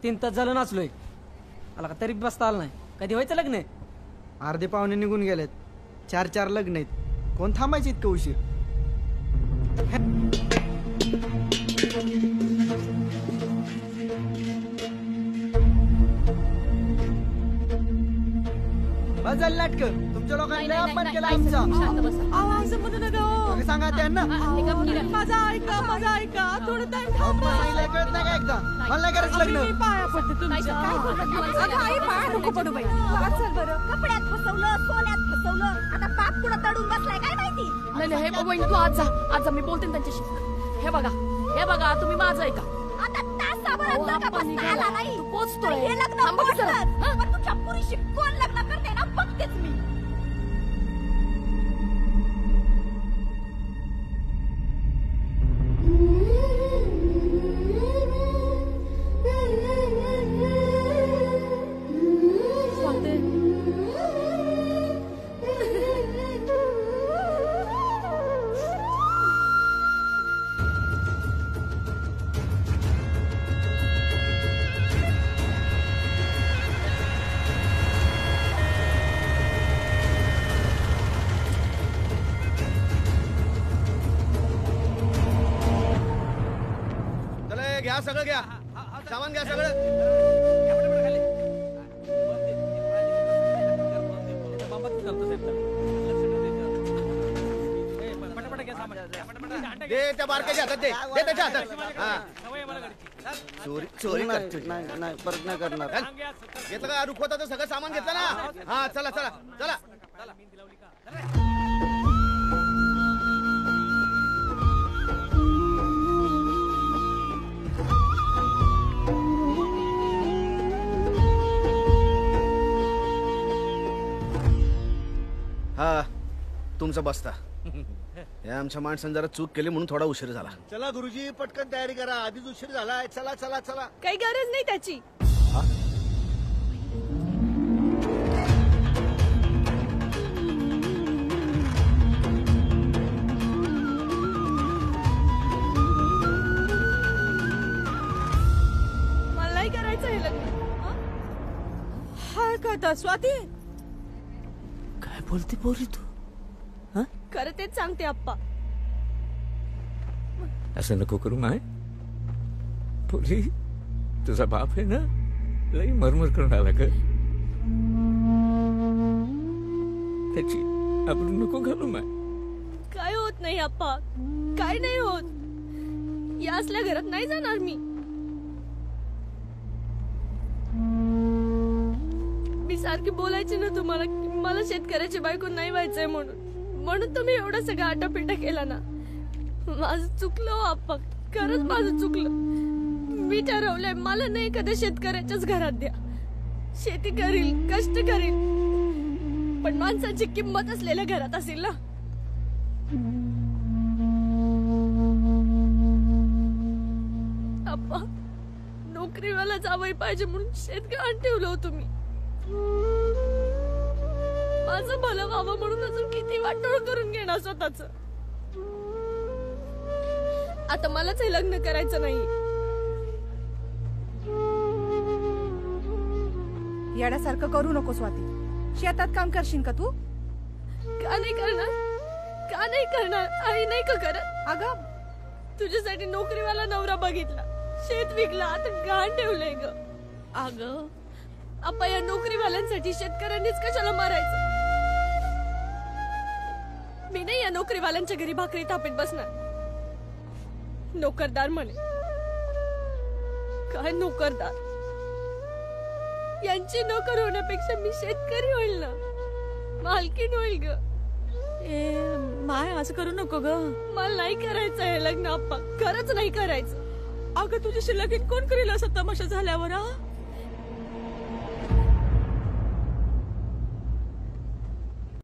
3 तास झालं नाचलोय. मला का तरी बसता आलं नाही. कधी व्हायचं लग्न? अर्धे पाहुणे निघून गेलेत. 4 लग्न आहेत. कोण थांबायचे इतकं उशीर? बदल नाटक तुमच्या लोकांनी अपमान केला आमचा. आवाज म्हणू नका. सांगा त्यांना माझा ऐका थोडं टाइम थांबा. कळत नाही का एकदा? मला नाही करायचं लग्न. पाया पडते तुमच्या. आई पाया नको पडू बाई. चल बरं. कपड्यात फसवलं, सोन्यात फसवलं, आता पाप पुढे तडून बसलाय काय माहिती. नाही हे बघ तू आज जा मी बोलते त्यांच्याशी. हे बघा तुम्ही माझं ऐका. आता तासाभरात का बसता आला नाही. तू पोचतोय. हे लग्न मोडलं. पण तुझ्या पुरीशी कोण लग्न करते ना बघतेच मी. घ्या सगळं, घ्या सामान, घ्या सगळं. दे त्या बारक्याच्या हातात, दे त्याच्या हातात. चोरी नाही परत नाही करणार. घेतलं का? रुखवताचं सगळं सामान घेतलं ना? हा चला चला चला. हा तुमचा बसता. या आमच्या माणसाने जरा चूक केली म्हणून थोडा उशीर झाला. चला गुरुजी पटकन तयारी करा, आधीच उशीर झालाय. चला चला चला. काही गरज नाही त्याची. मला नाही करायचं हे लग्न. हाय का स्वाती? काय बोलते पोरी तू? खरं तेच सांगते आप्पा. असं नको करू माय. पोरी तुझा बाप आहे ना, लई मरमर करून आला ग. त्याची आपण नको घालू माय. काय होत नाही आप्पा, काय नाही होत. या असल्या घरात नाही जाणार मी. मी सारखी बोलायची ना तुम्हाला की मला शेतकऱ्याची बायको नाही व्हायचंय म्हणून तुम्ही एवढा सगळा आटापिटा केला ना. माझं चुकलं आप्पा, खरंच माझं चुकलं. मी ठरवलंय मला नाही कधी शेतकऱ्याच्याच घरात द्या. शेती करील, कष्ट करील, पण माणसाची किंमत असलेल्या घरात असेल ना. आप्पा नोकरीवाला जावई पाहिजे म्हणून शेतकऱ्याला ठेवलं होतं मी. माझं भलं व्हावं म्हणून अजून किती वाटोळ करून घेणार स्वतःच. आता मलाच हे लग्न करायचं नाही. येड्यासारखं करू नको स्वाती. शेतात काम करशील का तू? का नाही करणार? का नाही करणार? आई नाही का करत? अगं तुझ्यासाठी नोकरीवाला नवरा बघितला, शेत विकला, आता गाण ठेवलंय ग. अगं आप्पा या नोकरीवाल्यांसाठी शेतकऱ्यांनीच कशाला मारायचं? मी नाही या नोकरीवाल्यांच्या घरी भाकरी थापीत बसणार. नोकरदार म्हणे काय नोकरदार? यांची नोकर होण्यापेक्षा मी शेतकरी होईल ना, मालकीण होईल ग. ए माय असं करू नको ग. मला नाही करायचं हे लग्न आप्पा, खरंच नाही करायचं. अगं तुझ्याशी लगीन कोण करेल असं तमाशा झाल्यावर?